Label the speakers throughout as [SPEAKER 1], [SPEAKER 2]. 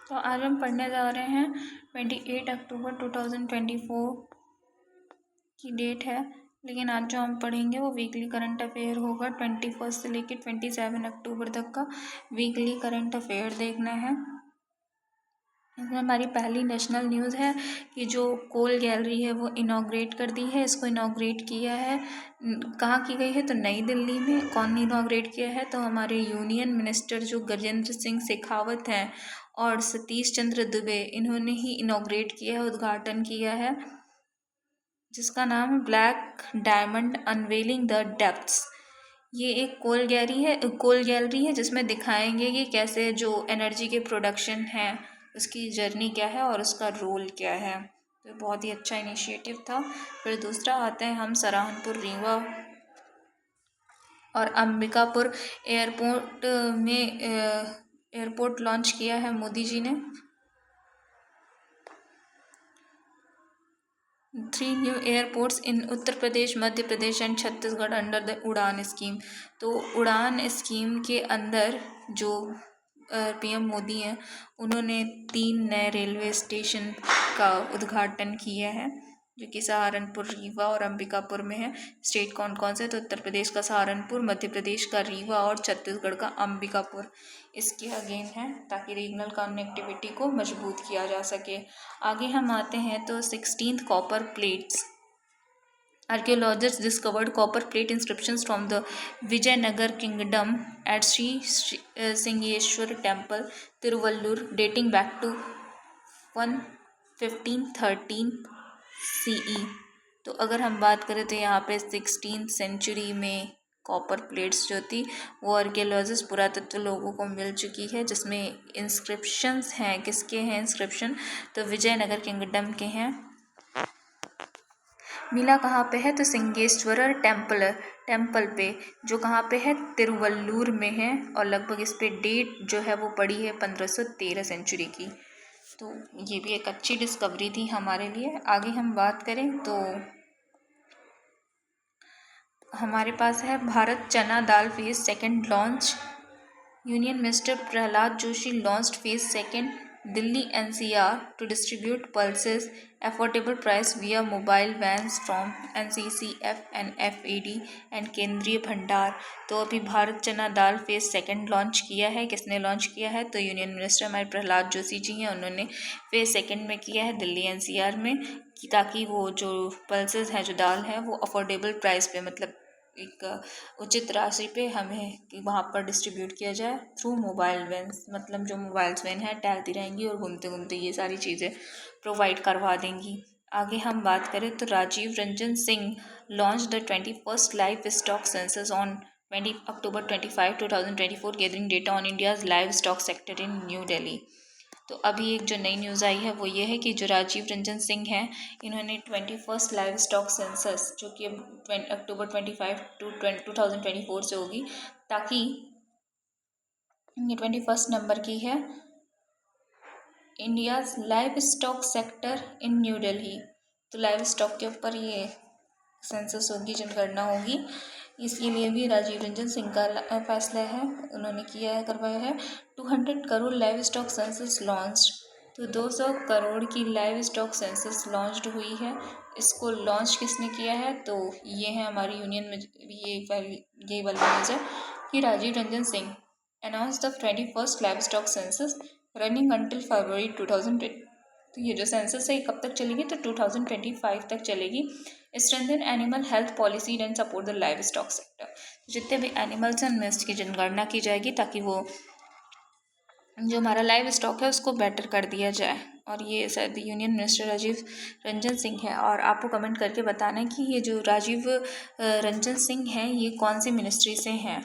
[SPEAKER 1] तो आज हम पढ़ने जा रहे हैं 28 अक्टूबर 2024 की डेट है। लेकिन आज जो हम पढ़ेंगे वो वीकली करंट अफेयर होगा। 21 से लेकर 27 अक्टूबर तक का वीकली करंट अफेयर देखना है। इसमें हमारी पहली नेशनल न्यूज़ है कि जो कोल गैलरी है वो इनॉग्रेट कर दी है। इसको इनॉग्रेट किया है, कहाँ की गई है तो नई दिल्ली में। कौन इनॉग्रेट किया है तो हमारे यूनियन मिनिस्टर जो गजेंद्र सिंह शेखावत हैं और सतीश चंद्र दुबे, इन्होंने ही इनॉग्रेट किया है, उद्घाटन किया है, जिसका नाम है black diamond unveiling the depths. ये एक कोल गैलरी है जिसमें दिखाएंगे कि कैसे जो एनर्जी के प्रोडक्शन है उसकी जर्नी क्या है और उसका रोल क्या है। तो बहुत ही अच्छा इनिशिएटिव था। फिर दूसरा आते हैं हम सहारनपुर, रीवा और अंबिकापुर एयरपोर्ट में एयरपोर्ट लॉन्च किया है मोदी जी ने। 3 new airports in Uttar Pradesh, Madhya Pradesh and Chhattisgarh under the उड़ान स्कीम। तो उड़ान स्कीम के अंदर जो पीएम मोदी हैं उन्होंने 3 नए रेलवे स्टेशन का उद्घाटन किया है, जो कि सहारनपुर, रीवा और अंबिकापुर में है। स्टेट कौन कौन से तो उत्तर प्रदेश का सहारनपुर, मध्य प्रदेश का रीवा और छत्तीसगढ़ का अंबिकापुर इसके अगेन है, ताकि रीजनल कनेक्टिविटी को मजबूत किया जा सके। आगे हम आते हैं तो 16th copper plates. Archaeologists discovered copper plate inscriptions from the Vijayanagar kingdom at Sri Singeshwar Temple, Tiruvallur, dating back to 1513 CE। तो अगर हम बात करें तो यहाँ पे 16th सेंचुरी में कॉपर प्लेट्स जो थी वो आर्कियोलॉजिस्ट पुरातत्व लोगों को मिल चुकी है, जिसमें इंस्क्रिप्शंस हैं। किसके हैं इंस्क्रिप्शन तो विजयनगर किंगडम के हैं। मिला कहाँ पे है तो सिंगेश्वरर टेम्पल पे, जो कहाँ पे है तिरुवल्लुर में है, और लगभग इस पे डेट जो है वो पड़ी है 1513 सेंचुरी की। तो ये भी एक अच्छी डिस्कवरी थी हमारे लिए। आगे हम बात करें तो हमारे पास है Bharat Chana Dal phase second launch. Union minister Pralhad Joshi launched phase second Delhi NCR to distribute pulses affordable price via mobile vans from NCCF and FAD and केंद्रीय भंडार। तो अभी Bharat Chana Dal phase second launch किया है। किसने लॉन्च किया है तो यूनियन मिनिस्टर हमारे प्रहलाद जोशी जी हैं, उन्होंने फेज सेकंड में किया है दिल्ली NCR में, ताकि वो जो पल्सेस हैं, जो दाल है, वो अफोर्डेबल प्राइस पे, मतलब एक उचित राशि पे हमें वहाँ पर डिस्ट्रीब्यूट किया जाए थ्रू मोबाइल वैन्स। मतलब जो मोबाइल्स वैन है टहलती रहेंगी और घूमते घूमते ये सारी चीज़ें प्रोवाइड करवा देंगी। आगे हम बात करें तो Rajiv Ranjan Singh launch the 21st live stock census on 20 October 25, 2024, gathering data on India's live stock sector in New Delhi. तो अभी एक जो नई न्यूज़ आई है वो ये है कि जो राजीव रंजन सिंह हैं, इन्होंने 21st लाइव स्टॉक सेंसस, जो कि अक्टूबर 25 टू 2024 से होगी, ताकि ये 21st नंबर की है, India's live stock sector in New Delhi. तो लाइव स्टॉक के ऊपर ये सेंसस होगी, जनगणना होगी। इसके लिए भी राजीव रंजन सिंह का फैसला है, उन्होंने किया है, करवाया है। 200 crore live stock census launch. तो 200 करोड़ की लाइव स्टॉक सेंसस लॉन्च्ड हुई है। इसको लॉन्च किसने किया है तो ये है हमारी यूनियन में, ये वाली न्यूज़ है कि Rajiv Ranjan Singh announce the 21st live stock census running until February 2020। तो ये जो सेंसस है कब तक चलेगी तो 2025 तक चलेगी। Strengthen animal health policy and support the live stock sector. जितने भी एनिमल्स हैं उनमें इसकी जनगणना की जाएगी, ताकि वो जो हमारा लाइव स्टॉक है उसको बेटर कर दिया जाए। और ये शायद यूनियन मिनिस्टर राजीव रंजन सिंह है। और आपको कमेंट करके बताना है कि ये जो राजीव रंजन सिंह हैं ये कौन सी मिनिस्ट्री से हैं।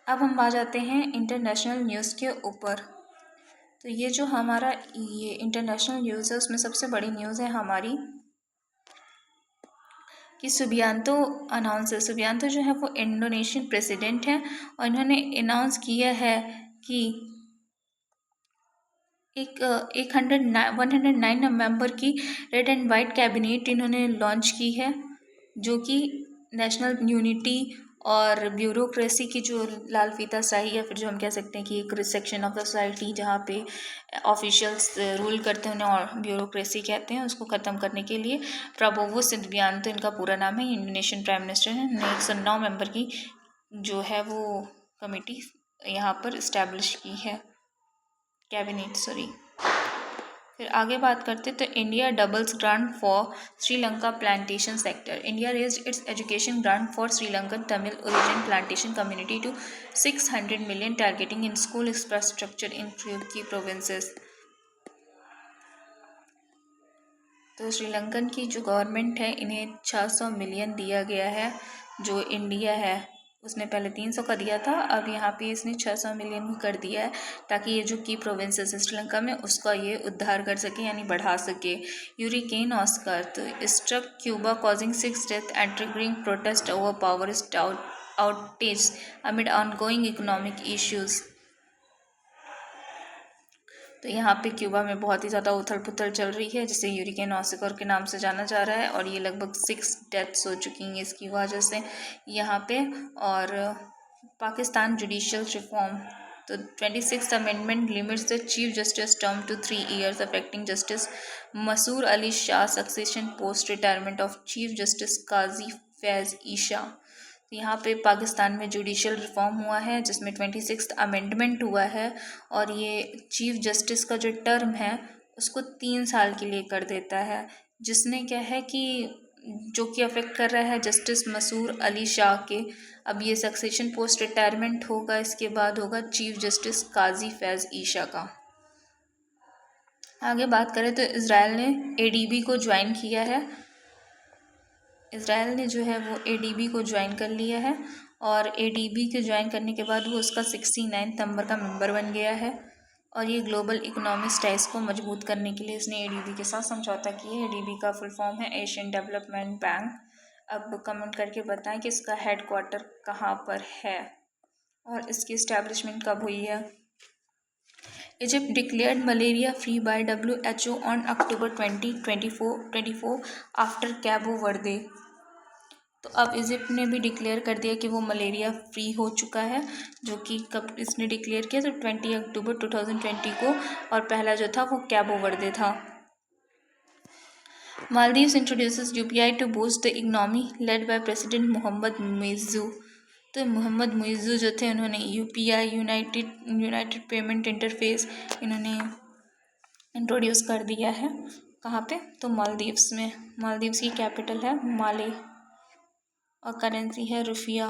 [SPEAKER 1] अब हम आ जाते हैं इंटरनेशनल न्यूज़ के ऊपर। तो ये जो हमारा ये इंटरनेशनल न्यूज़ है उसमें सबसे बड़ी न्यूज़ है हमारी कि सुबियांतो सुबियांतो जो है वो इंडोनेशियन प्रेसिडेंट हैं, और इन्होंने अनाउंस किया है कि 109 मेंबर की रेड एंड वाइट कैबिनेट इन्होंने लॉन्च की है, जो कि नेशनल यूनिटी और ब्यूरोक्रेसी की जो लाल फीताशाही या फिर जो हम कह सकते हैं कि एक सेक्शन ऑफ द सोसाइटी जहाँ पे ऑफिशियल्स रूल करते हैं उन्हें और ब्यूरोक्रेसी कहते हैं, उसको ख़त्म करने के लिए प्रबोवो सिंघियान, तो इनका पूरा नाम है, इंडोनेशियन प्राइम मिनिस्टर है, 109 मेंबर की जो है वो कमेटी यहाँ पर इस्टेब्लिश की है, कैबिनेट सॉरी। फिर आगे बात करते तो India doubles grant for Sri Lanka plantation sector. India raised its education grant for Sri Lankan Tamil origin plantation community to 600 million, targeting in school infrastructure in key provinces. तो श्रीलंकन की जो गवर्नमेंट है इन्हें 600 मिलियन दिया गया है। जो इंडिया है उसने पहले 300 का दिया था, अब यहाँ पे इसने 600 मिलियन कर दिया है ताकि ये जो की प्रोविंसेस है श्रीलंका में उसका ये उद्धार कर सके यानी बढ़ा सके। यूरिकेन ऑस्कर तो struck Cuba causing 6 death and triggering protest over power outage amid ongoing economic issues. तो यहाँ पे क्यूबा में बहुत ही ज़्यादा उथल पुथल चल रही है जिसे यूरिकेन ऑस्कर के नाम से जाना जा रहा है और ये लगभग 6 डेथ्स हो चुकी हैं इसकी वजह से यहाँ पे। और पाकिस्तान जुडिशियल रिफॉर्म तो 26th amendment limits the chief justice term to 3 years affecting justice Mansoor Ali Shah succession post retirement of chief justice Qazi Faez Isa. तो यहाँ पे पाकिस्तान में जुडिशियल रिफॉर्म हुआ है जिसमें 26th अमेंडमेंट हुआ है और ये चीफ जस्टिस का जो टर्म है उसको 3 साल के लिए कर देता है, जिसने क्या है कि जो कि अफेक्ट कर रहा है जस्टिस मसूर अली शाह के। अब ये सक्सेशन पोस्ट रिटायरमेंट होगा, इसके बाद होगा चीफ जस्टिस काजी फैज़ ईशा का। आगे बात करें तो इज़राइल ने एडीबी को ज्वाइन किया है। इसराइल ने जो है वो एडीबी को ज्वाइन कर लिया है और एडीबी के ज्वाइन करने के बाद वो उसका 69 नंबर का मेंबर बन गया है और ये ग्लोबल इकोनॉमिक टाइज को मजबूत करने के लिए इसने एडीबी के साथ समझौता किया है। एडीबी का फुल फॉर्म है एशियन डेवलपमेंट बैंक। अब कमेंट करके बताएं कि इसका हेड क्वार्टर कहाँ पर है और इसकी इस्टेब्लिशमेंट कब हुई है। Egypt declared malaria free by WHO on October 2024 after Cabo Verde। तो अब इजिप्ट ने भी डिक्लेयर कर दिया कि वो मलेरिया फ्री हो चुका है, जो कि कब इसने डिक्लेयर किया तो 20 अक्टूबर 2020 को, और पहला जो था वो कैबो वर्दे था। Maldives introduces UPI to boost the economy led by president Mohamed Muizzu. तो मोहम्मद मुइज़्ज़ू जो थे उन्होंने यूपीआई यूनाइटेड पेमेंट इंटरफेस इन्होंने इंट्रोड्यूस कर दिया है। कहाँ पे तो मालदीव्स में। मालदीव्स की कैपिटल है माले और करेंसी है रुपया।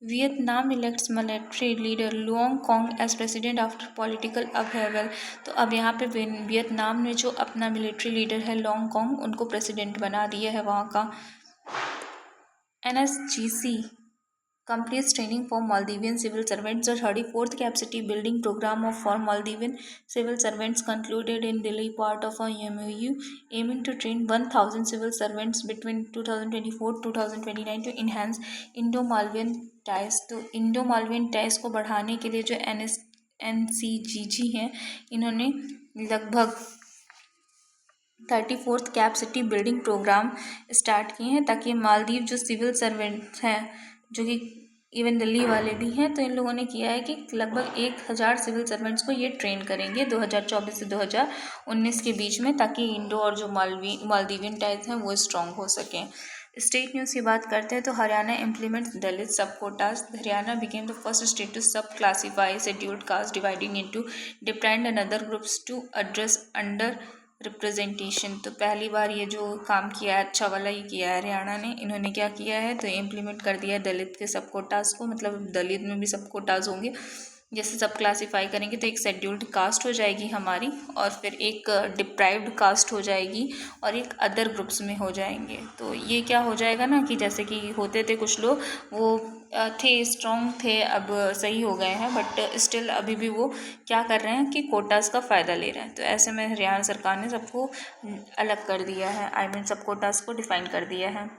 [SPEAKER 1] Vietnam elects military leader Luong Cuong as president after political upheaval. तो अब यहाँ पे वियतनाम ने जो अपना मिलिट्री लीडर है लुओंग कॉन्ग उनको प्रेसिडेंट बना दिया है वहाँ का। NSGC completes training for Maldivian civil servants. The 34th capacity building program for Maldivian civil servants concluded in Delhi, part of a MOU aiming to train 1,000 civil servants between 2024-2029 to enhance Indo-Maldivian ties। तो Indo-Maldivian ties को बढ़ाने के लिए जो NCGG हैं इन्होंने लगभग 34th capacity building programme start किए हैं ताकि मालदीव जो सिविल सर्वेंट्स हैं जो कि इवन दिल्ली वाले भी हैं, तो इन लोगों ने किया है कि लगभग 1000 सिविल सर्वेंट्स को ये ट्रेन करेंगे 2024 से 2019 के बीच में, ताकि इंडो और जो मालदीवियन टाइज हैं वो स्ट्रॉन्ग हो सकें। स्टेट न्यूज़ की बात करते हैं तो Haryana implements Dalit sub quotas. Haryana became the first state to sub classify scheduled caste dividing into different and other groups to address under representation. तो पहली बार ये जो काम किया है अच्छा वाला ही किया है हरियाणा ने। इन्होंने क्या किया है तो इम्प्लीमेंट कर दिया है दलित के सब कोटास को, मतलब दलित में भी सब कोटास होंगे। जैसे सब क्लासीफाई करेंगे तो एक शेड्यूल्ड कास्ट हो जाएगी हमारी, और फिर एक डिप्राइव्ड कास्ट हो जाएगी और एक अदर ग्रुप्स में हो जाएंगे। तो ये क्या हो जाएगा ना कि जैसे कि होते थे कुछ लोग वो थे स्ट्रॉन्ग थे, अब सही हो गए हैं, बट स्टिल अभी भी वो क्या कर रहे हैं कि कोटास का फ़ायदा ले रहे हैं। तो ऐसे में हरियाणा सरकार ने सबको अलग कर दिया है, आई मीन सब कोटास को डिफाइन कर दिया है।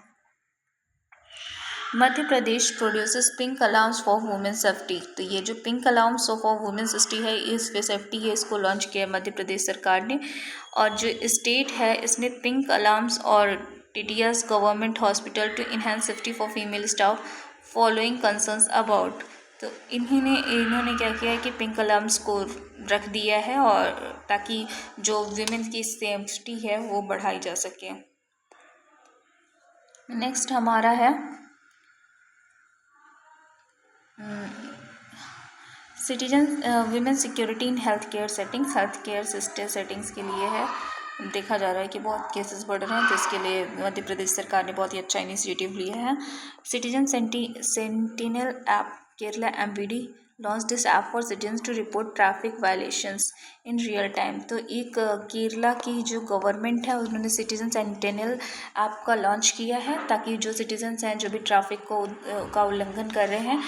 [SPEAKER 1] Madhya Pradesh produces pink allowance for women safety. तो ये जो pink allowance for women safety है इसको लॉन्च किया है मध्य प्रदेश सरकार ने। और जो स्टेट है इसने पिंक अलाउंस और TTS government hospital to enhance safety for female staff following concerns about. तो इन्होंने क्या किया है कि पिंक अलार्म्स को रख दिया है और ताकि जो विमेन की सेफ्टी है वो बढ़ाई जा सके। नेक्स्ट हमारा है citizen women security in health care settings. Health care settings के लिए है, देखा जा रहा है कि बहुत केसेस बढ़ रहे हैं, तो इसके लिए मध्य प्रदेश सरकार ने बहुत ही अच्छा इनिशिएटिव लिया है। Citizen sentinel app Kerala MVD launch this app for citizens to report traffic violations in real time. तो एक केरला की जो गवर्नमेंट है उन्होंने सिटीजन सेंटिनल ऐप का लॉन्च किया है ताकि जो सिटीजन्स हैं जो भी ट्रैफिक का उल्लंघन कर रहे हैं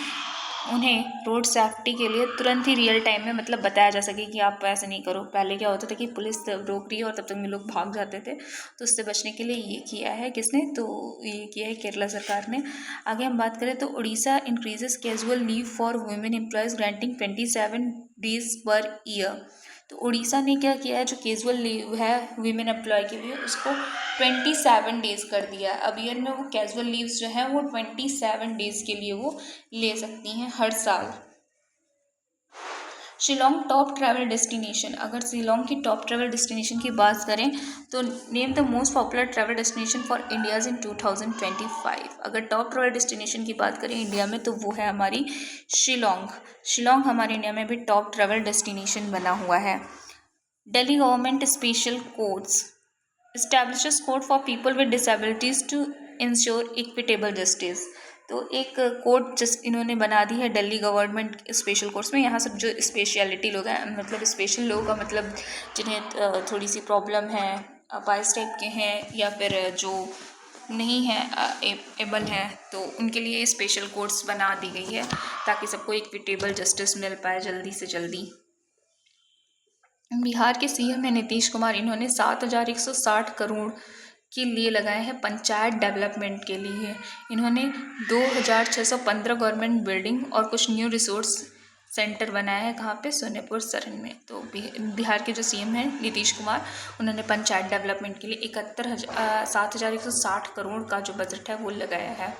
[SPEAKER 1] उन्हें रोड सेफ्टी के लिए तुरंत ही रियल टाइम में मतलब बताया जा सके कि आप ऐसे नहीं करो। पहले क्या होता था कि पुलिस रोक रही है और तब तक में लोग भाग जाते थे, तो उससे बचने के लिए ये किया है किसने, तो ये किया है केरला सरकार ने। आगे हम बात करें तो Orissa increases casual leave for women employees granting 27 days per year. तो उड़ीसा ने क्या किया है, जो कैजुअल लीव है वीमेन एम्प्लॉय के लिए उसको 27 डेज़ कर दिया। अब ईयर में वो कैजुअल लीव्स जो है वो 27 डेज़ के लिए वो ले सकती हैं हर साल। Shillong top travel destination. अगर शिलोंग की टॉप ट्रैवल डेस्टिनेशन की बात करें तो name the most popular travel destination for Indians in 2025। अगर टॉप ट्रैवल डेस्टिनेशन की बात करें इंडिया में तो वो है हमारी शिलोंग। शिलोंग हमारे इंडिया में भी टॉप ट्रैवल डेस्टिनेशन बना हुआ है। Delhi government special courts establishes court for people with disabilities to ensure equitable justice. तो एक कोर्ट जस्ट इन्होंने बना दी है दिल्ली गवर्नमेंट स्पेशल कोर्ट्स में। यहाँ सब जो स्पेशलिटी लोग हैं, मतलब स्पेशल लोगों का मतलब जिन्हें थोड़ी सी प्रॉब्लम है, अपाइस टाइप के हैं या फिर जो नहीं है एबल हैं, तो उनके लिए स्पेशल कोर्ट्स बना दी गई है ताकि सबको इक्विटेबल जस्टिस मिल पाए जल्दी से जल्दी। बिहार के सीएम है नीतीश कुमार। इन्होंने 7,160 करोड़ के लिए लगाए हैं पंचायत डेवलपमेंट के लिए। इन्होंने 2,615 गवर्नमेंट बिल्डिंग और कुछ न्यू रिसोर्स सेंटर बनाया है। कहाँ पे, सोनेपुर सरन में। तो बिहार के जो सीएम हैं नीतीश कुमार, उन्होंने पंचायत डेवलपमेंट के लिए 7,160 करोड़ का जो बजट है वो लगाया है।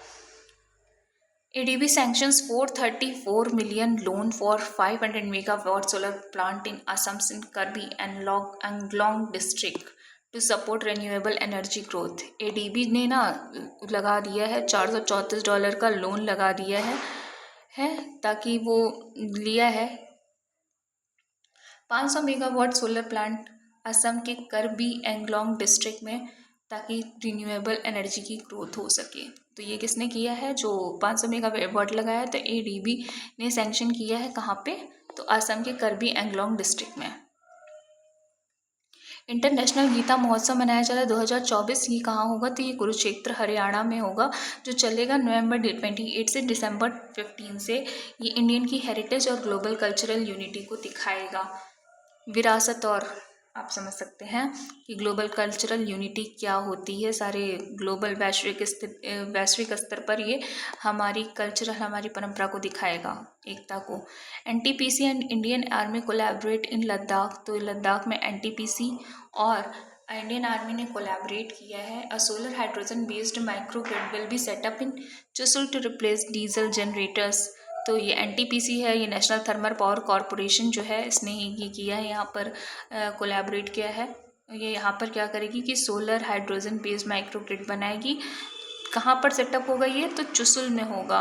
[SPEAKER 1] ADB sanctions 434 million loan for 500 megawatt solar plant in Assam's in Karbi and Anglong district to support renewable energy growth। ADB ने ना लगा दिया है $434 का लोन लगा दिया है ताकि वो लिया है 500 मेगावाट सोलर प्लांट असम के करबी एंगलोंग डिस्ट्रिक्ट में ताकि रिन्यूएबल एनर्जी की ग्रोथ हो सके। तो ये किसने किया है, जो 500 मेगावाट लगाया है, तो ADB ने सैंक्शन किया है। कहाँ पे, तो असम के करबी एंगलोंग डिस्ट्रिक्ट में। इंटरनेशनल गीता महोत्सव मनाया जा रहा है 2024। ये कहाँ होगा, तो ये कुरुक्षेत्र हरियाणा में होगा, जो चलेगा नवंबर 28 से दिसंबर 15 से। ये इंडियन की हेरिटेज और ग्लोबल कल्चरल यूनिटी को दिखाएगा। विरासत, और आप समझ सकते हैं कि ग्लोबल कल्चरल यूनिटी क्या होती है। सारे ग्लोबल वैश्विक स्तर पर ये हमारी कल्चरल, हमारी परंपरा को दिखाएगा, एकता को। NTPC and Indian army collaborate in Ladakh. तो लद्दाख में NTPC और इंडियन आर्मी ने कोलैबोरेट किया है। A solar hydrogen based micro grid will be set up in Chushul to replace diesel generators. तो ये NTPC है, ये नेशनल थर्मल पावर कॉरपोरेशन जो है, इसने ही ये किया है, यहाँ पर कोलैबोरेट किया है। ये यहाँ पर क्या करेगी कि solar hydrogen based micro grid बनाएगी। कहाँ पर सेटअप होगा ये, तो चुशुल में होगा।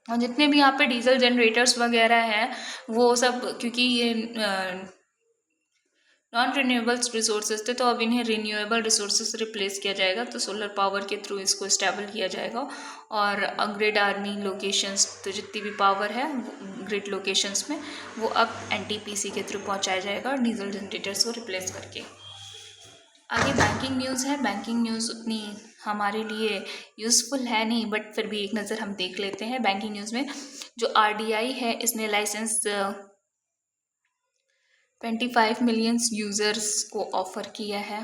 [SPEAKER 1] और जितने भी यहाँ पे डीजल जनरेटर्स वगैरह हैं वो सब, क्योंकि ये नॉन रिन्यूएबल्स रिसोर्सेज थे, तो अब इन्हें रिन्यूएबल रिसोर्सेज रिप्लेस किया जाएगा। तो सोलर पावर के थ्रू इसको स्टेबल किया जाएगा। और ग्रिड आर्मी लोकेशंस, तो जितनी भी पावर है ग्रिड लोकेशंस में, वो अब NTPC के थ्रू पहुंचाया जाएगा डीजल जनरेटर्स को रिप्लेस करके। आगे बैंकिंग न्यूज़ है। बैंकिंग न्यूज़ उतनी हमारे लिए यूज़फुल है नहीं, बट फिर भी एक नज़र हम देख लेते हैं। बैंकिंग न्यूज़ में जो RDI है, इसने लाइसेंस 25 मिलियन यूज़र्स को ऑफ़र किया है।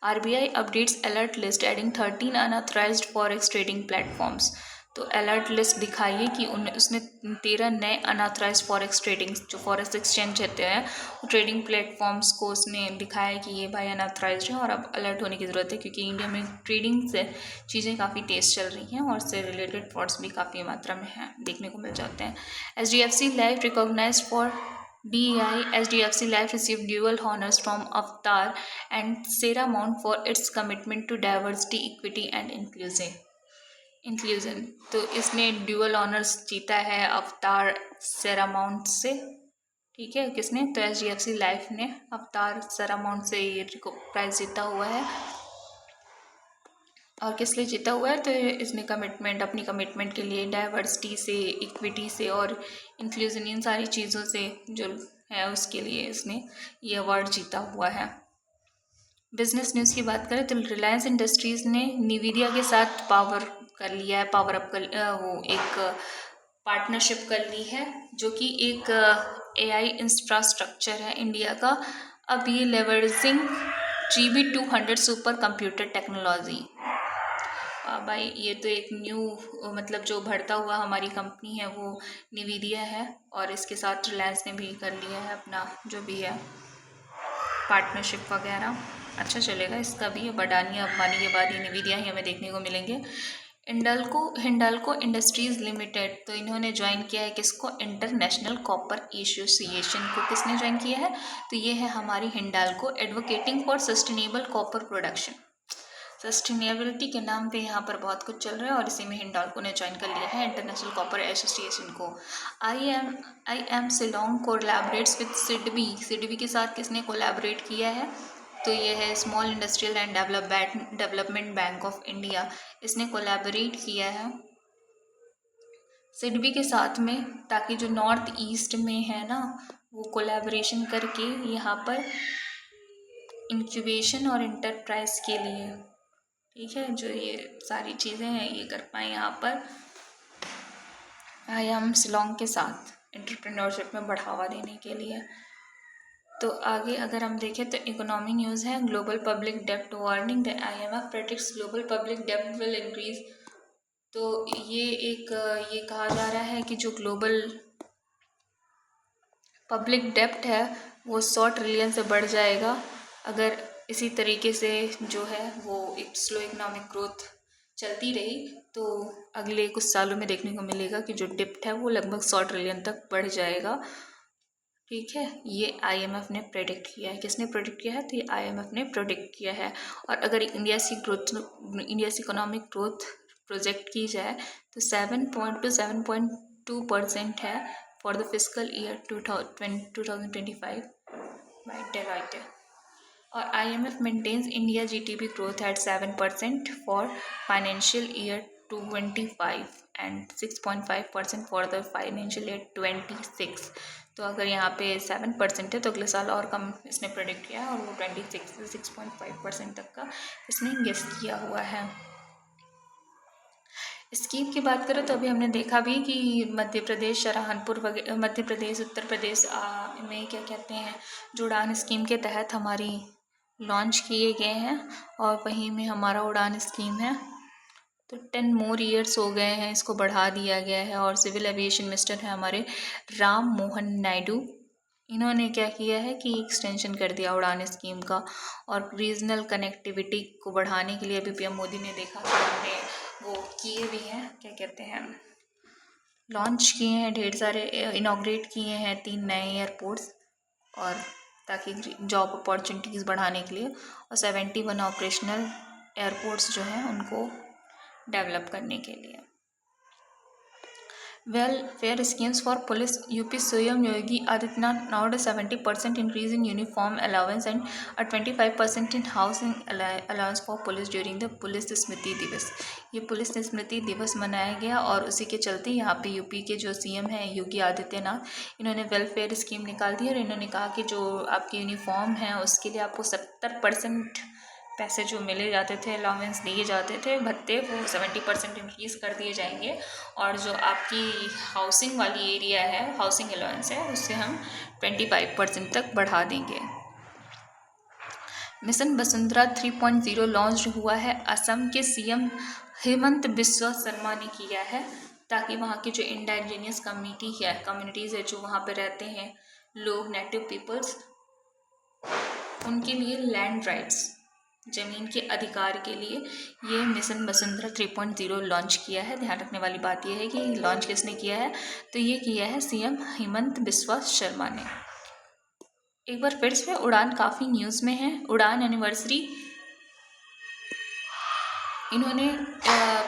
[SPEAKER 1] RBI updates alert list adding 13 unauthorised forex trading platforms. तो अलर्ट लिस्ट दिखाई है कि उसने 13 नए अनऑथराइज फॉरेक्स ट्रेडिंग जो फॉरेक्स एक्सचेंज रहते हैं वो ट्रेडिंग प्लेटफॉर्म्स को उसने दिखाया कि ये भाई अनऑथराइज है और अब अलर्ट होने की ज़रूरत है, क्योंकि इंडिया में ट्रेडिंग से चीज़ें काफ़ी तेज़ चल रही हैं और उससे रिलेटेड फ्रॉड्स भी काफ़ी मात्रा में हैं, देखने को मिल जाते हैं। HDFC Life recognised for DEI, HDFC Life received dual honors from Avatar and Seramount for its commitment to diversity, equity and inclusion. तो इसने ड्यूअल ऑनर्स जीता है अवतार सेरामाउंट से, ठीक है। किसने? तो HDFC लाइफ ने अवतार सेरामाउंट से ये प्राइज जीता हुआ है। और किस लिए जीता हुआ है? तो इसने अपनी कमिटमेंट के लिए डाइवर्सिटी से, इक्विटी से और इंक्लूजन, इन सारी चीज़ों से जो है उसके लिए इसने ये अवार्ड जीता हुआ है। बिजनेस न्यूज़ की बात करें तो रिलायंस इंडस्ट्रीज़ ने निविदिया के साथ पावर अप वो एक पार्टनरशिप कर ली है, जो कि एक AI इंफ्रास्ट्रक्चर है इंडिया का। अब ये leveraging GB200 super computer technology. भाई ये तो एक न्यू मतलब जो बढ़ता हुआ हमारी कंपनी है वो निविदिया है, और इसके साथ रिलायंस ने भी कर लिया है अपना जो भी है पार्टनरशिप वगैरह। अच्छा चलेगा इसका भी। अडानी अंबानी के बाद ये निविदिया ही हमें देखने को मिलेंगे। हिंडाल्को इंडस्ट्रीज़ लिमिटेड, तो इन्होंने ज्वाइन किया है किसको? इंटरनेशनल कॉपर एसोसिएशन को। किसने ज्वाइन किया है? तो ये है हमारी Hindalco, advocating for sustainable copper production. Sustainability के नाम पे यहाँ पर बहुत कुछ चल रहा है और इसी में हिंडाल्को ने ज्वाइन कर लिया है इंटरनेशनल कॉपर एसोसिएशन को। IM शिलोंग कोलैबोरेट्स विद सिडबी के साथ किसने कोलैबोरेट किया है? तो ये है small industrial and development bank of India, इसने कोलैबोरेट किया है सिडबी के साथ में, ताकि जो नॉर्थ ईस्ट में है ना वो कोलैबोरेशन करके यहाँ पर इंक्यूबेशन और इंटरप्राइज के लिए, ठीक है, जो ये सारी चीज़ें हैं ये कर पाए यहाँ पर IM शिलोंग के साथ एंटरप्रेन्योरशिप में बढ़ावा देने के लिए। तो आगे अगर हम देखें तो इकोनॉमी न्यूज़ है, ग्लोबल पब्लिक डेब्ट warning, the IMF predicts global public डेब्ट विल इंक्रीज। तो ये कहा जा रहा है कि जो ग्लोबल पब्लिक डेब्ट है वो 100 ट्रिलियन से बढ़ जाएगा अगर इसी तरीके से जो है वो एक स्लो इकोनॉमिक ग्रोथ चलती रही, तो अगले कुछ सालों में देखने को मिलेगा कि जो डेब्ट है वो लगभग 100 ट्रिलियन तक बढ़ जाएगा, ठीक है। ये IMF ने प्रेडिक्ट किया है। किसने प्रेडिक्ट किया है? तो ये IMF ने प्रेडिक्ट किया है। और अगर इंडिया की इकोनॉमिक ग्रोथ प्रोजेक्ट की जाए तो 7.2% है for the physical year 2025 by Deloitte. और IMF maintains India GDP growth at 7% for financial year 2025 and 6.5% for the financial year 2026। तो अगर यहाँ पे 7% है तो अगले साल और कम इसने प्रेडिक्ट किया है और वो 6.5% तक का इसने गेस किया हुआ है। स्कीम की बात करें तो अभी हमने देखा भी कि मध्य प्रदेश शाहजहांपुर मध्य प्रदेश उत्तर प्रदेश में क्या कहते हैं जो उड़ान स्कीम के तहत हमारी लॉन्च किए गए हैं, और वहीं में हमारा उड़ान स्कीम है तो 10 मोर ईयर्स हो गए हैं, इसको बढ़ा दिया गया है। और सिविल एविएशन मिनिस्टर है हमारे राम मोहन नायडू, इन्होंने क्या किया है कि एक्सटेंशन कर दिया उड़ान स्कीम का। और रीजनल कनेक्टिविटी को बढ़ाने के लिए अभी PM मोदी ने देखा कि हमने वो किए भी हैं, क्या कहते हैं, लॉन्च किए हैं ढेर सारे, इनॉग्रेट किए हैं 3 नए एयरपोर्ट्स, और ताकि जॉब अपॉर्चुनिटीज़ बढ़ाने के लिए, और 71 ऑपरेशनल एयरपोर्ट्स जो हैं उनको डेवलप करने के लिए। Welfare schemes for police, UP CM Yogi Adityanath announced a 70% increase in uniform allowance and a 25% in housing allowance for police during the police Smriti Diwas. ये पुलिस स्मृति दिवस मनाया गया और उसी के चलते यहाँ पे यूपी के जो CM हैं योगी आदित्यनाथ, इन्होंने वेलफेयर स्कीम निकाल दी और इन्होंने कहा कि जो आपकी यूनिफॉर्म है उसके लिए आपको 70% पैसे जो मिले जाते थे, अलाउंस दिए जाते थे, भत्ते, वो 70% इंक्रीज़ कर दिए जाएंगे। और जो आपकी हाउसिंग वाली एरिया है, हाउसिंग अलाउंस है, उससे हम 25% तक बढ़ा देंगे। मिशन वसुंधरा 3.0 लॉन्च हुआ है। असम के सीएम हेमंत बिस्वा शर्मा ने किया है, ताकि वहाँ के जो इंडाइजीनियस कम्युनिटीज़ है जो वहाँ पे रहते हैं लोग, नेटिव पीपल्स, उनके लिए लैंड राइट्स, ज़मीन के अधिकार के लिए ये मिशन वसुंधरा 3.0 लॉन्च किया है। ध्यान रखने वाली बात यह है कि लॉन्च किसने किया है, तो ये किया है सीएम हेमंत बिस्वा शर्मा ने। एक बार फिर से उड़ान काफ़ी न्यूज़ में है। उड़ान एनिवर्सरी इन्होंने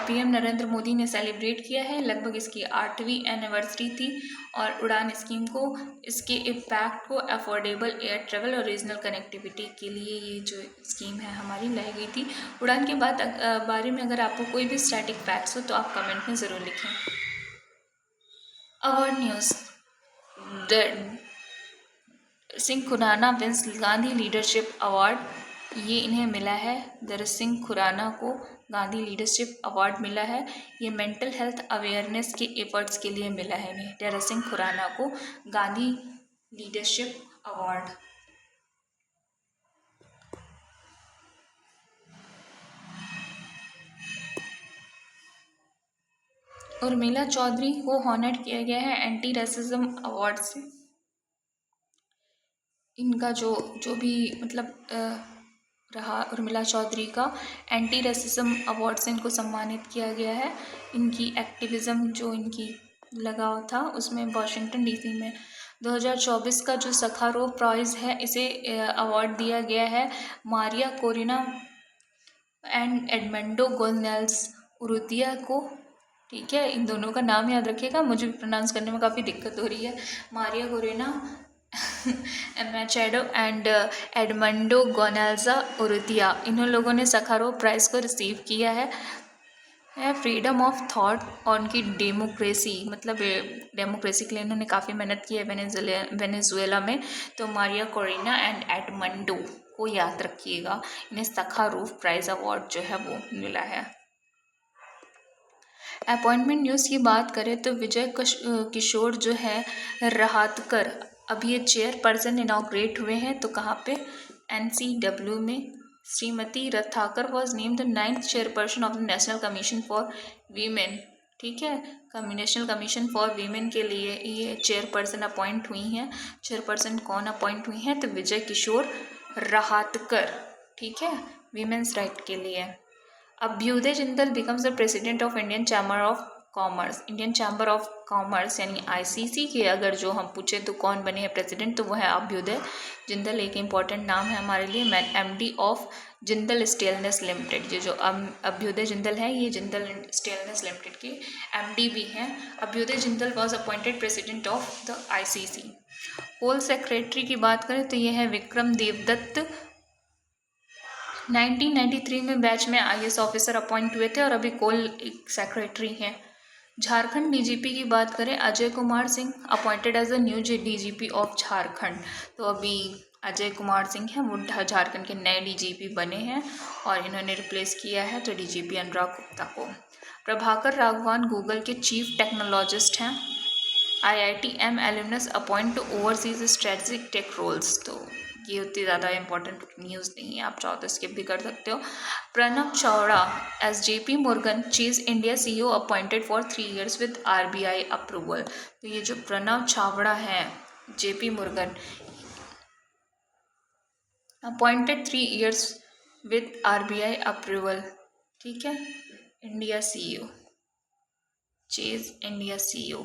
[SPEAKER 1] पीएम नरेंद्र मोदी ने सेलिब्रेट किया है। लगभग इसकी 8वीं एनिवर्सरी थी और उड़ान स्कीम को, इसके इम्पैक्ट को अफोर्डेबल एयर ट्रेवल और रीजनल कनेक्टिविटी के लिए ये जो स्कीम है हमारी लाई गई थी। उड़ान के बारे में अगर आपको कोई भी स्टैटिक फैक्ट्स हो तो आप कमेंट में ज़रूर लिखें। Award news. Singh Khurana wins Gandhi leadership award, ये इन्हें मिला है। दर सिंह खुराना को गांधी लीडरशिप अवार्ड मिला है। ये मेंटल हेल्थ अवेयरनेस के एफर्ट्स के लिए मिला है इन्हें, दर सिंह खुराना को गांधी लीडरशिप अवार्ड। उर्मिला चौधरी को हॉनर्ड किया गया है एंटी रेसिज्म अवार्ड से। इनका जो भी मतलब रहा, उर्मिला चौधरी का एंटी रेसिज्म अवार्ड से इनको सम्मानित किया गया है। इनकी एक्टिविज़म जो इनकी लगाव था उसमें वाशिंगटन डीसी में 2024 का जो सखारोव प्राइज़ है, इसे अवार्ड दिया गया है Maria Corina and Edmundo Gonzalez Urrutia को। ठीक है, इन दोनों का नाम याद रखिएगा, मुझे भी प्रोनाउंस करने में काफ़ी दिक्कत हो रही है। Maria Corina Machado and Edmundo Gonzalez Urrutia, इन लोगों ने सखारोव प्राइज़ को रिसीव किया है। फ्रीडम ऑफ थॉट और उनकी डेमोक्रेसी, मतलब डेमोक्रेसी के लिए इन्होंने काफ़ी मेहनत की है वेनेजुएला में। तो मारिया कोरिना एंड एडमंडो को याद रखिएगा, इन्हें सखारोव प्राइज़ अवार्ड जो है वो मिला है। अपॉइंटमेंट न्यूज़ की बात करें तो विजय किशोर जो है रहातकर, अभी ये चेयरपर्सन इनॉग्रेट हुए हैं। तो कहाँ पे, NCW में। Shrimati Rahatkar was named the 9th chairperson of the National Commission for Women. ठीक है, नेशनल कमीशन फॉर वीमेन के लिए ये चेयरपर्सन अपॉइंट हुई हैं। चेयरपर्सन कौन अपॉइंट हुई हैं, तो विजय किशोर रहातकर। ठीक है, वीमेंस राइट के लिए। Abhyudaya Jindal becomes the president of Indian chamber of commerce. Indian chamber of commerce यानी ICC के अगर जो हम पूछे तो कौन बने हैं प्रेसिडेंट, तो वो है अभ्युदय जिंदल। एक इम्पॉर्टेंट नाम है हमारे लिए। MD of Jindal stainless limited. ये जो अभ्युदय जिंदल है, ये जिंदल स्टेनलेस लिमिटेड के MD भी हैं। Abhyudaya Jindal was appointed president of the ICC। Coal secretary की बात करें तो ये है विक्रम देवदत्त। 1993 में बैच में IAS ऑफिसर अपॉइंट हुए थे और अभी कोल एक सेक्रेटरी हैं। झारखंड DGP की बात करें, Ajay Kumar Singh appointed as a new DGP of Jharkhand. तो अभी अजय कुमार सिंह हैं, वो झारखंड के नए DGP बने हैं और इन्होंने रिप्लेस किया है तो DGP अनुराग गुप्ता को। प्रभाकर राघवान गूगल के चीफ टेक्नोलॉजिस्ट हैं। IITM alumnus appoint to overseas strategic tech roles. तो ये उतनी ज़्यादा इंपॉर्टेंट न्यूज़ नहीं है, आप चाहो तो स्किप भी कर सकते हो। Pranab Chawda as JP Morgan Chase India CEO appointed for 3 years with RBI approval. तो ये जो प्रणब चावड़ा है JP Morgan appointed 3 years with RBI approval. ठीक है, India CEO, Chase India CEO।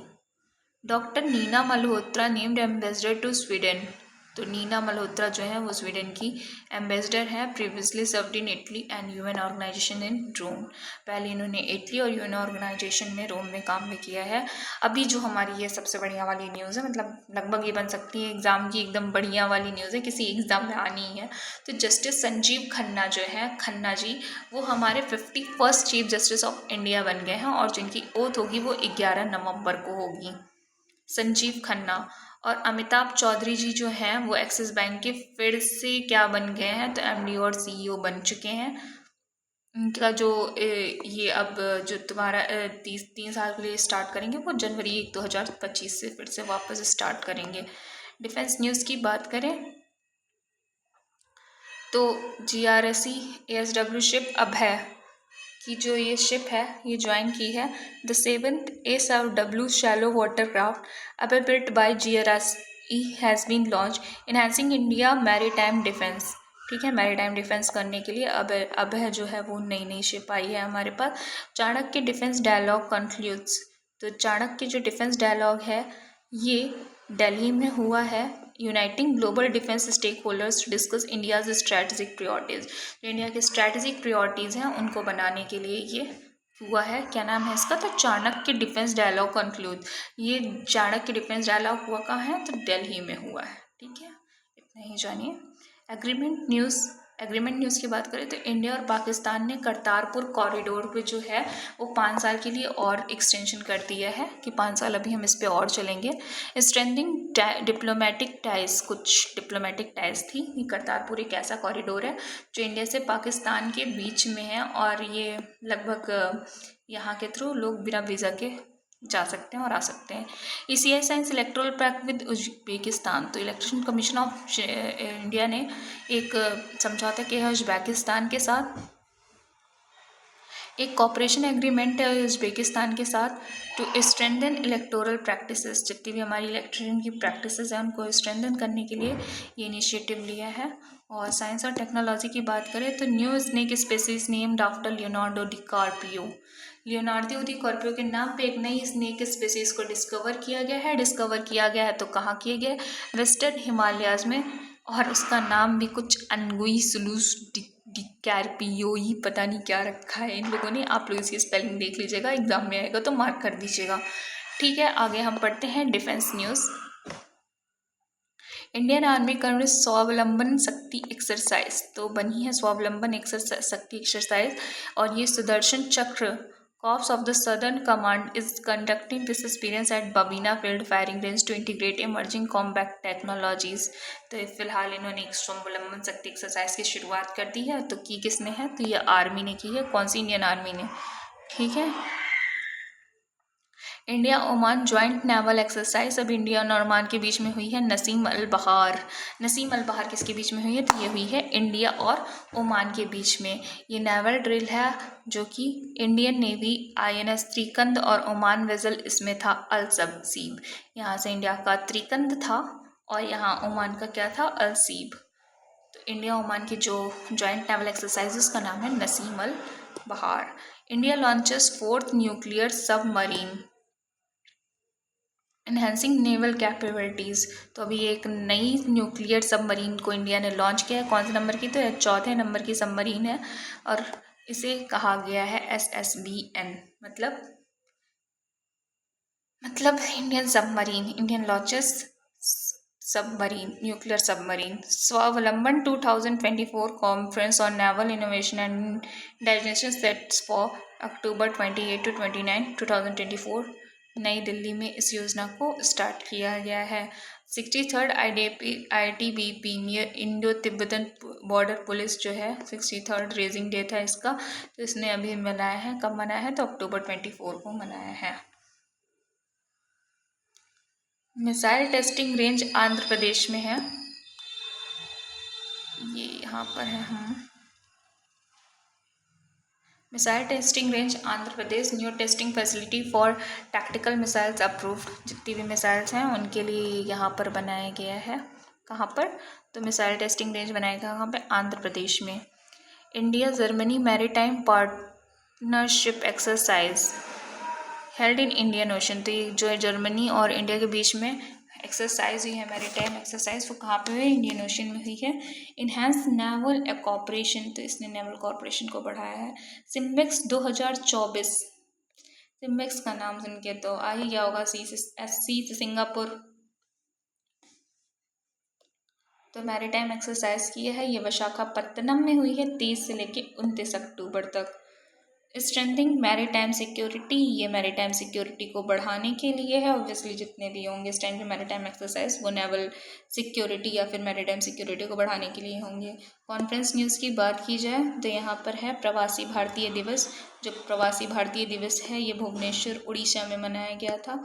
[SPEAKER 1] Doctor Neena Malhotra named ambassador to Sweden. तो नीना मल्होत्रा जो है वो स्वीडन की एम्बेसडर है। Previously served in Italy and UN organization in Rome. पहले इन्होंने इटली और UN ऑर्गेनाइजेशन में रोम में काम भी किया है। अभी जो हमारी ये सबसे बढ़िया वाली न्यूज़ है, मतलब लगभग ये बन सकती है एग्ज़ाम की एकदम बढ़िया वाली न्यूज़ है, किसी एग्ज़ाम में आनी है। तो जस्टिस संजीव खन्ना जो है, खन्ना जी, वो हमारे 51st chief justice of India बन गए हैं और जिनकी ओथ होगी वो 11 नवंबर को होगी। संजीव खन्ना। और अमिताभ चौधरी जी जो हैं वो एक्सिस बैंक के फिर से क्या बन गए हैं, तो MD और CEO बन चुके हैं। इनका जो ये अब जो तुम्हारा 3 साल के लिए स्टार्ट करेंगे वो जनवरी 2025 से फिर से वापस स्टार्ट करेंगे। डिफेंस न्यूज़ की बात करें तो GRSE ASW शिप अभय की जो ये शिप है ये ज्वाइन की है। The 7th ASW shallow water craft Abhay built by GRSE has been launch enhancing India maritime defence. ठीक है, मैरीटाइम डिफेंस करने के लिए अभय जो है वो नई शिप आई है हमारे पास। Chanakya defence dialogue concludes. तो चाणक्य जो डिफेंस डायलॉग है ये दिल्ली में हुआ है। Uniting global defence stakeholders to discuss India's strategic priorities. जो इंडिया के स्ट्रैटेजिक प्रायोरिटीज़ हैं उनको बनाने के लिए ये हुआ है। क्या नाम है इसका? तो चाणक्य डिफेंस डायलॉग कंक्लूड। ये चाणक्य डिफेंस डायलॉग हुआ कहाँ है? तो दिल्ली में हुआ है। ठीक है, इतना ही जानिए। एग्रीमेंट न्यूज़ की बात करें तो इंडिया और पाकिस्तान ने करतारपुर कॉरिडोर पे जो है वो 5 साल के लिए और एक्सटेंशन कर दिया है कि 5 साल अभी हम इस पे और चलेंगे। स्ट्रेंथिंग डिप्लोमेटिक टाइज, कुछ डिप्लोमेटिक टाइज थी। ये करतारपुर एक ऐसा कॉरिडोर है जो इंडिया से पाकिस्तान के बीच में है और ये लगभग यहाँ के थ्रू लोग बिना वीज़ा के जा सकते हैं और आ सकते हैं। ECI signs electoral pact with Uzbekistan. तो इलेक्शन कमीशन ऑफ इंडिया ने एक समझौता किया है उज्बेकिस्तान के साथ। एक कॉपरेशन एग्रीमेंट है उज्बेकिस्तान के साथ टू स्ट्रेंथन इलेक्टोरल प्रैक्टिसेस। जितनी भी हमारी इलेक्शन की प्रैक्टिसेस हैं उनको स्ट्रेंथन करने के लिए ये इनिशिएटिव लिया है। और साइंस और टेक्नोलॉजी की बात करें तो new snake species named after Leonardo DiCaprio. Leonardo DiCaprio के नाम पे एक नई स्नेक स्पीसीज को डिस्कवर किया गया है। तो कहाँ किया गया है? वेस्टर्न हिमालयाज में। और उसका नाम भी कुछ अनगुई सुलूस डिकार्पियोई पता नहीं क्या रखा है इन लोगों ने। आप लोग इसकी स्पेलिंग देख लीजिएगा, एग्जाम में आएगा तो मार्क कर दीजिएगा। ठीक है, आगे हम पढ़ते हैं डिफेंस न्यूज़। इंडियन आर्मी कर स्वावलंबन शक्ति एक्सरसाइज। तो बनी है स्वावलंबन शक्ति एक्सरसाइज और ये सुदर्शन चक्र Corps of the Southern Command is conducting this experience at Babina Field Firing Range to integrate emerging combat technologies। तो फिलहाल इन्होंने एक स्वावलंबन शक्ति एक्सरसाइज की शुरुआत कर दी है। तो की किसने है? तो ये आर्मी ने की है। कौन सी? इंडियन आर्मी ने। ठीक है, India Oman joint naval exercise अब इंडिया और ओमान के बीच में हुई है। नसीम अल बहार किसके बीच में हुई है? तो ये हुई है इंडिया और ओमान के बीच में। ये नेवल ड्रिल है जो कि इंडियन नेवी INS त्रिकंद और ओमान वेजल इसमें था अल सबसीब। यहाँ से इंडिया का त्रिकंद था और यहाँ ओमान का क्या था? अल सीब। तो इंडिया ओमान की जो ज्वाइंट नेवल एक्सरसाइज उसका नाम है नसीम अल बहार। India launches 4th nuclear submarine enhancing naval capabilities. तो अभी एक नई न्यूक्लियर सबमरीन को इंडिया ने लॉन्च किया है। कौन से नंबर की? तो 4th नंबर की सबमरीन है और इसे कहा गया है SSBN। मतलब Indian submarine, Indian launches submarine, nuclear submarine. Swavlamban 2024 conference on naval innovation and indigenisation sets for October 28 to 29, 2024 नई दिल्ली में इस योजना को स्टार्ट किया गया है। 63rd ITBP Indo Tibetan border police जो है 63rd रेजिंग डे था इसका। तो इसने अभी मनाया है। कब मनाया है? तो October 24 को मनाया है। Missile testing range Andhra Pradesh में है। ये यहाँ पर है हम। Missile testing range Andhra Pradesh. New testing facility for tactical missiles approved. जितनी भी मिसाइल्स हैं उनके लिए यहाँ पर बनाया गया है। कहाँ पर? तो मिसाइल टेस्टिंग रेंज बनाया गया कहाँ पे? आंध्र प्रदेश में। India Germany maritime partnership exercise held in Indian ocean. तो ये जो है जर्मनी और इंडिया के बीच में एक्सरसाइज हुई है मैरीटाइम एक्सरसाइज, वो कहाँ पे हुई? इंडियन ओशन में हुई है। Enhance naval cooperation. तो इसने नेवल कॉपरेशन को बढ़ाया है। सिम्बेक्स 2024। सिम्बेक्स का नाम सुन के तो आ ही गया होगा। सी से सिंगापुर। तो मैरीटाइम एक्सरसाइज की है ये विशाखापत्तनम में हुई है 30 से लेके 29 अक्टूबर तक। Strengthening maritime security. ये मैरीटाइम सिक्योरिटी को बढ़ाने के लिए है। ऑब्वियसली जितने भी होंगे स्ट्रेंथिंग मैरीटाइम एक्सरसाइज वो नेवल सिक्योरिटी या फिर मैरीटाइम सिक्योरिटी को बढ़ाने के लिए होंगे। कॉन्फ्रेंस न्यूज़ की बात की जाए तो यहाँ पर है प्रवासी भारतीय दिवस। जो प्रवासी भारतीय दिवस है ये भुवनेश्वर उड़ीसा में मनाया गया था।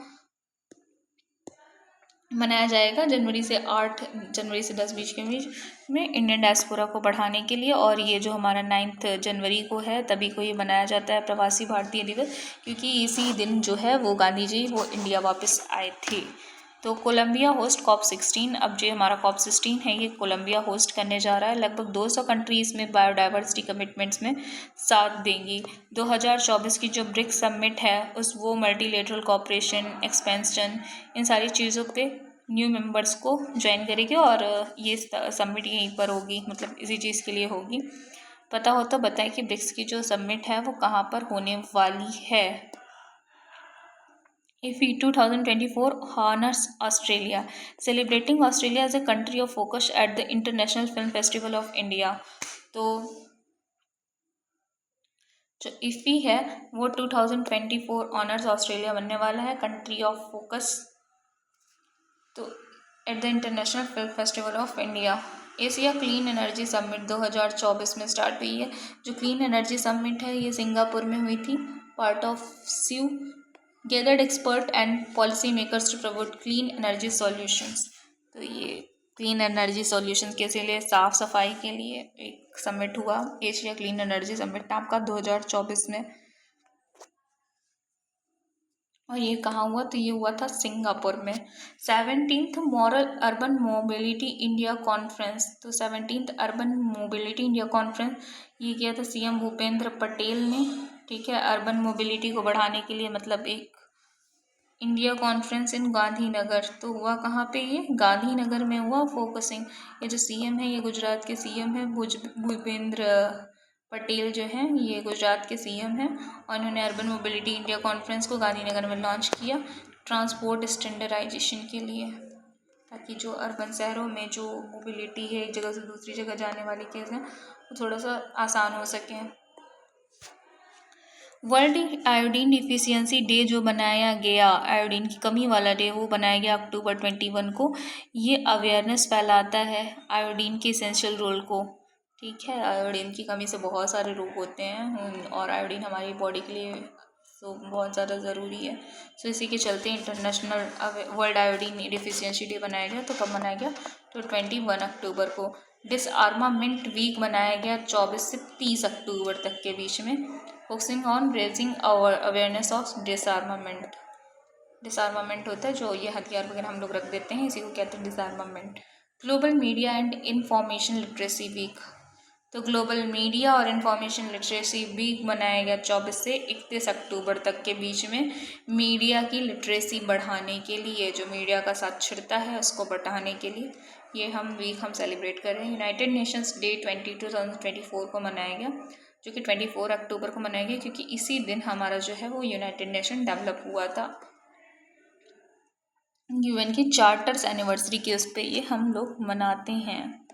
[SPEAKER 1] मनाया जाएगा जनवरी से 8 जनवरी से 10 बीच के बीच में इंडियन डायस्पोरा को बढ़ाने के लिए। और ये जो हमारा 9 जनवरी को है तभी को ये मनाया जाता है प्रवासी भारतीय दिवस, क्योंकि इसी दिन जो है वो गांधी जी वो इंडिया वापस आए थे। तो कोलंबिया होस्ट COP16। अब जो हमारा COP16 है ये कोलंबिया होस्ट करने जा रहा है। लगभग 200 कंट्रीज़ में बायोडाइवर्सिटी कमिटमेंट्स में साथ देंगी। 2024 की जो ब्रिक्स समिट है उस वो मल्टीलेटरल कॉपरेशन, एक्सपेंशन, इन सारी चीज़ों पे न्यू मेंबर्स को ज्वाइन करेगी। और ये समिट यहीं पर होगी, मतलब इसी चीज़ के लिए होगी। पता हो तो बताएं कि ब्रिक्स की जो समिट है वो कहाँ पर होने वाली है। IFFI 2024 honors Australia, celebrating Australia as a country of focus at the International Film Festival of India। तो जो IFFI है वो 2024 ऑनर्स ऑस्ट्रेलिया बनने वाला है कंट्री ऑफ फोकस, तो at the international film festival of India. Asia clean energy summit 2024 में start हुई है। जो क्लीन एनर्जी समिट है ये सिंगापुर में हुई थी। Part of SEW gathered expert and policy makers to promote clean energy solutions। तो ये क्लीन एनर्जी सॉल्यूशंस के लिए साफ सफाई के लिए एक समिट हुआ, एशिया क्लीन एनर्जी समिट नाम का 2024 में। और ये कहाँ हुआ, तो ये हुआ था सिंगापुर में। 17th moral urban mobility India conference. तो 17th urban mobility India conference ये किया था CM भूपेंद्र पटेल ने। ठीक है, अर्बन मोबिलिटी को बढ़ाने के लिए, मतलब एक इंडिया कॉन्फ्रेंस इन गांधीनगर। तो हुआ कहाँ पे, ये गांधीनगर में हुआ फोकसिंग। ये जो CM है ये गुजरात के CM है, भूपेंद्र पटेल जो हैं ये गुजरात के CM हैं। और इन्होंने अर्बन मोबिलिटी इंडिया कॉन्फ्रेंस को गांधीनगर में लॉन्च किया ट्रांसपोर्ट स्टैंडर्डाइजेशन के लिए, ताकि जो अर्बन शहरों में जो मोबिलिटी है एक जगह से दूसरी जगह जाने वाली केस है वो थोड़ा सा आसान हो सके। वर्ल्ड आयोडीन डिफिशियंसी डे जो बनाया गया, आयोडीन की कमी वाला डे, वो बनाया गया अक्टूबर 21 को। ये अवेयरनेस फैलाता है आयोडीन के इसेंशियल रोल को। ठीक है, आयोडीन की कमी से बहुत सारे रोग होते हैं और आयोडीन हमारी बॉडी के लिए तो बहुत ज़्यादा ज़रूरी है। सो इसी के चलते international world iodine deficiency day बनाया गया। तो कब मनाया गया, तो 21 अक्टूबर को। डिसआर्मामेंट वीक मनाया गया 24 से 30 अक्टूबर तक के बीच में, focusing on raising awareness of डिसआर्मामेंट। डिसआर्मामेंट होता है जो ये हथियार वगैरह हम लोग रख देते हैं, इसी को कहते हैं disarmament. Global media and information literacy week. तो ग्लोबल मीडिया और इंफॉर्मेशन लिटरेसी वीक मनाया गया 24 से 31 अक्टूबर तक के बीच में। मीडिया की लिटरेसी बढ़ाने के लिए, जो मीडिया का साक्षरता है उसको बढ़ाने के लिए ये हम सेलिब्रेट कर रहे हैं। यूनाइटेड नेशंस डे 2024 को मनाया गया, जो कि 24 अक्टूबर को मनाया गया, क्योंकि इसी दिन हमारा जो है वो यूनाइटेड नेशन डेवलप हुआ था। UN की चार्टर्स एनिवर्सरी के उस पर ये हम लोग मनाते हैं।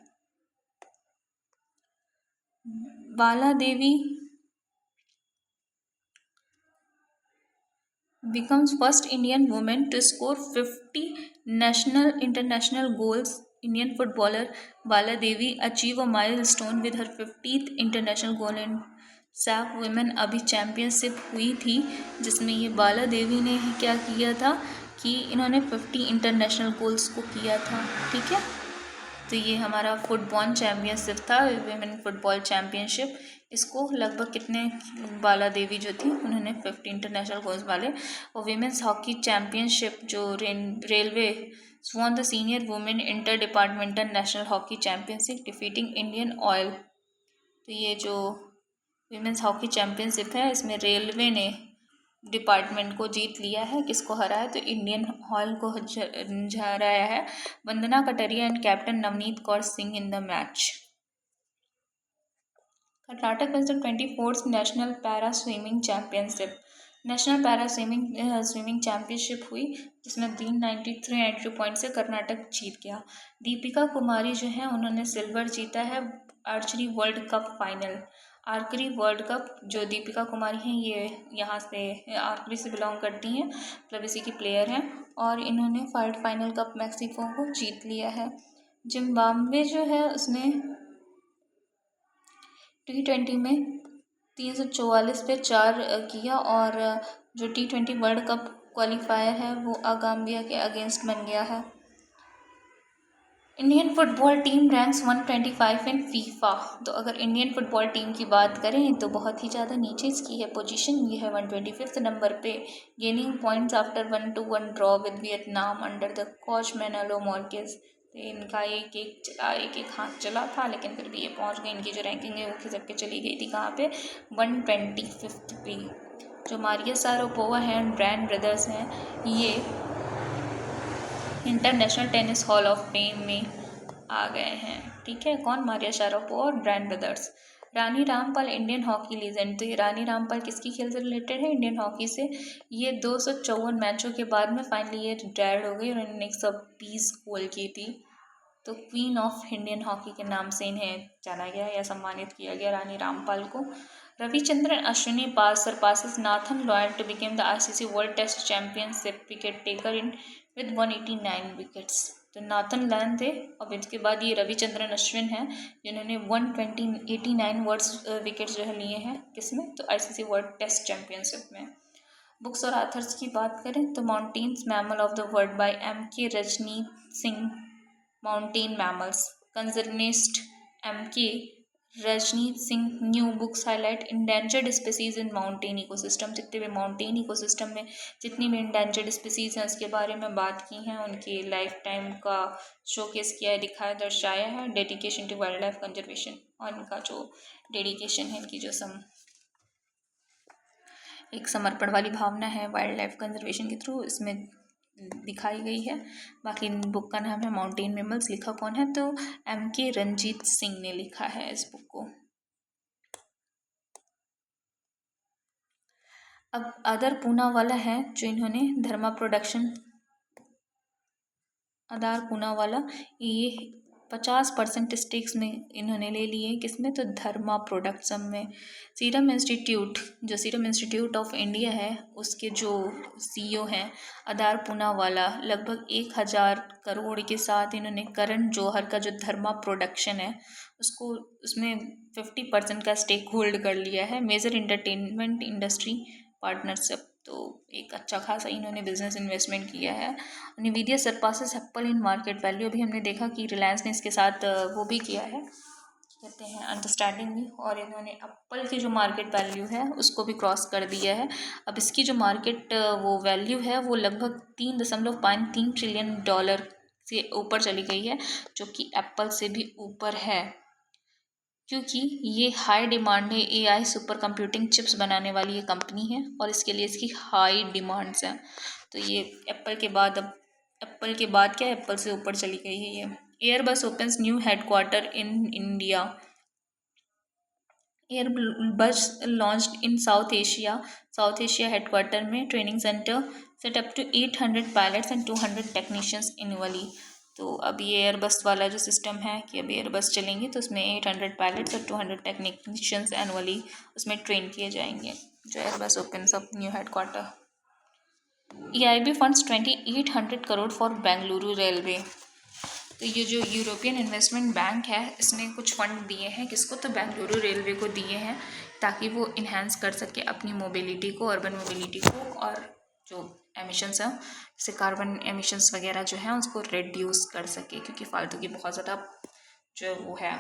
[SPEAKER 1] बाला देवी becomes first Indian woman to score 50 national international goals। Indian footballer Bala Devi achieve a milestone with her 50th international goal in SAF women अभी चैम्पियनशिप हुई थी, जिसमें ये बाला देवी ने क्या किया था कि इन्होंने 50 इंटरनेशनल गोल्स को किया था। ठीक है, तो ये हमारा फुटबॉल चैम्पियनशिप था, विमेन फुटबॉल चैम्पियनशिप। इसको लगभग कितने, बाला देवी जो थी उन्होंने 50 इंटरनेशनल गोल्स वाले। और विमेंस हॉकी चैम्पियनशिप जो railway won the senior women inter departmental national hockey championship defeating Indian oil. तो ये जो विमेंस हॉकी चैम्पियनशिप है इसमें रेलवे ने डिपार्टमेंट को जीत लिया है। किसको हराया है, तो इंडियन ऑयल को हराया है। Vandana Kataria and captain Navneet Kaur Singh in the match. Karnataka में 24th national para swimming championship, national para swimming championship हुई, जिसमें 393 पॉइंट से कर्नाटक जीत गया। दीपिका कुमारी जो है उन्होंने सिल्वर जीता है archery world cup final. Archery world cup जो दीपिका कुमारी हैं ये यहाँ से आर्चरी से बिलोंग करती हैं, मतलब इसी की प्लेयर हैं। और इन्होंने फाइनल कप मैक्सिको को जीत लिया है। जिम्बाब्वे जो है उसने T20 में 344 पे 4 किया, और जो T20 वर्ल्ड कप क्वालिफायर है वो गाम्बिया के अगेंस्ट बन गया है। इंडियन फुटबॉल टीम रैंक्स 125 इन फीफा। तो अगर इंडियन फुटबॉल टीम की बात करें तो बहुत ही ज़्यादा नीचे इसकी है पोजीशन, ये है 125th नंबर पे, gaining points after 1-1 draw with Vietnam under the coach Manolo Marquez. इनका एक एक हाथ चला था, लेकिन फिर भी ये पहुंच गए। इनकी जो रैंकिंग है वो खिसक के चली गई थी कहाँ पे, 125th पे। जो मारिया सारापोवा हैं, ब्रांड ब्रदर्स हैं, ये international tennis hall of fame में आ गए हैं। ठीक है, कौन, मारिया शारापोवा और brand brothers. Rani Rampal Indian hockey legend. तो ये रानी रामपाल किसकी खेल से रिलेटेड है, इंडियन हॉकी से। ये 254 मैचों के बाद में फाइनली ये रिटायर्ड हो गई और इन्होंने 120 गोल की थी। तो क्वीन ऑफ इंडियन हॉकी के नाम से इन्हें जाना गया या सम्मानित किया गया, रानी रामपाल को। Ravichandran Ashwini surpasses Nathan Lloyd to became the ICC world test championship wicket taker in with 189 wickets. तो नाथन लॉयड थे, और इसके बाद ये रविचंद्रन अश्विन हैं जिन्होंने 189 विकेट्स जो है लिए हैं, किसमें, तो आईसीसी वर्ल्ड टेस्ट चैंपियनशिप में। बुक्स और आथर्स की बात करें तो mountains mammal of the world by M.K. Ranjit Singh, mountain mammals. Conservationist M.K. Ranjit Singh new books highlight endangered species in mountain ecosystem. जितने भी माउंटेन इकोसिस्टम में जितनी भी इंडेंजर्ड स्पीसीज हैं उसके बारे में बात की हैं, उनकी लाइफ टाइम का शोकेस किया है, दिखाया, दर्शाया है। Dedication to wildlife conservation, और इनका जो डेडिकेशन है, इनकी जो एक समर्पण वाली भावना है वाइल्ड लाइफ कंजर्वेशन के थ्रू, इसमें दिखाई गई है। बाकी बुक का नाम है माउंटेन मैमल्स। लिखा कौन है, तो M.K. रंजीत सिंह ने लिखा है इस बुक को। अब अदर पूनावाला है, जो इन्होंने धर्मा प्रोडक्शन, अदार पूनावाला, ये 50% स्टेक्स में इन्होंने ले लिए, किसमें, तो धर्मा प्रोडक्शन में। सीरम इंस्टीट्यूट, जो सीरम इंस्टीट्यूट ऑफ इंडिया है, उसके जो CEO हैं अदार पूनावाला, लगभग 1000 करोड़ के साथ इन्होंने करण जौहर का जो धर्मा प्रोडक्शन है उसको, उसमें 50% का स्टेक होल्ड कर लिया है। मेजर एंटरटेनमेंट इंडस्ट्री पार्टनरशिप, तो एक अच्छा खासा इन्होंने बिजनेस इन्वेस्टमेंट किया है। निविदिया surpasses apple in market value. अभी हमने देखा कि रिलायंस ने इसके साथ वो भी किया है, कहते हैं अंडरस्टैंडिंग भी, और इन्होंने एप्पल की जो मार्केट वैल्यू है उसको भी क्रॉस कर दिया है। अब इसकी जो मार्केट वो वैल्यू है वो लगभग 3.3 ट्रिलियन डॉलर से ऊपर चली गई है, जो कि एप्पल से भी ऊपर है, क्योंकि ये हाई डिमांड है। AI सुपर कंप्यूटिंग चिप्स बनाने वाली ये कंपनी है और इसके लिए इसकी हाई डिमांड्स हैं। तो ये एप्पल के बाद, अब एप्पल के बाद क्या, एप्पल से ऊपर चली गई है ये। Airbus opens new headquarter in India. Airbus launched in South Asia headquarter में training centre set up to 800 pilots and 200 technicians annually. तो अब ये एयरबस वाला जो सिस्टम है कि अब एयरबस चलेंगी तो उसमें 800 पायलट्स और 200 टेक्नीशियंस एनुअली उसमें ट्रेन किए जाएंगे, जो Airbus opens up new headquarter. EIB funds 2800 crore for Bengaluru railway. तो ये जो यूरोपियन इन्वेस्टमेंट बैंक है इसने कुछ फंड दिए हैं, किसको, तो बेंगलुरु रेलवे को दिए हैं, ताकि वो इन्हेंस कर सके अपनी मोबिलिटी को, अर्बन मोबिलिटी को, और जो एमिशंस हैं जैसे कार्बन एमिशंस वगैरह जो हैं उसको रिड्यूस कर सके, क्योंकि फालतू की बहुत ज़्यादा जो वो है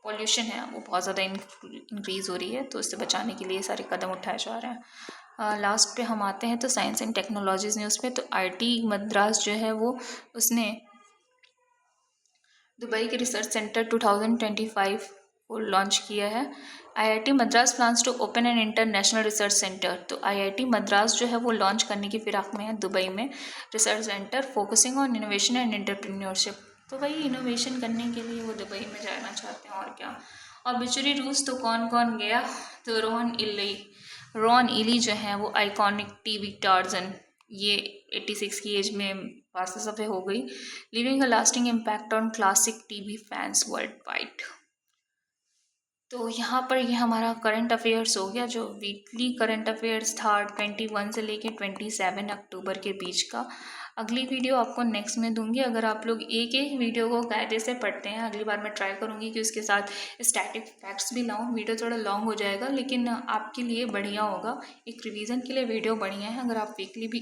[SPEAKER 1] पॉल्यूशन है वो बहुत ज़्यादा इंक्रीज़ हो रही है, तो इससे बचाने के लिए सारे कदम उठाए जा रहे हैं। लास्ट पे हम आते हैं तो साइंस एंड टेक्नोलॉजीज़ न्यूज़ पे। तो IT मद्रास जो है वो उसने दुबई के रिसर्च सेंटर 2025 को लॉन्च किया है। IIT Madras plans to open an international research centre. तो IIT मद्रास जो है वो लॉन्च करने की फिराक में है दुबई में research centre, focusing on innovation and entrepreneurship. तो वही इनोवेशन करने के लिए वो दुबई में जाना चाहते हैं, और क्या। और बिचुरी रूस तो कौन कौन गया, तो रॉन इली जो है वो आइकॉनिक TV टार्जन, ये 86 की एज में पास ऑफ हो गई, living a lasting impact on classic TV fans world wide. तो यहाँ पर ये हमारा करंट अफेयर्स हो गया, जो वीकली करंट अफेयर्स था 21 से लेके 27 अक्टूबर के बीच का। अगली वीडियो आपको नेक्स्ट में दूंगी। अगर आप लोग एक एक वीडियो को कायदे से पढ़ते हैं, अगली बार मैं ट्राई करूँगी कि उसके साथ स्टैटिक फैक्ट्स भी लाऊं। वीडियो थोड़ा लॉन्ग हो जाएगा लेकिन आपके लिए बढ़िया होगा, एक रिवीजन के लिए वीडियो बढ़िया है। अगर आप वीकली भी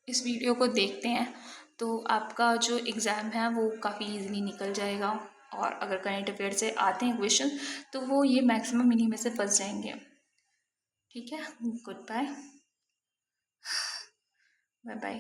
[SPEAKER 1] इस वीडियो को देखते हैं तो आपका जो एग्ज़ाम है वो काफ़ी इजीली निकल जाएगा। और अगर करंट अफेयर से आते हैं क्वेश्चन तो वो ये मैक्सिमम इन्हीं में से फंस जाएंगे। ठीक है, गुड बाय, बाय बाय।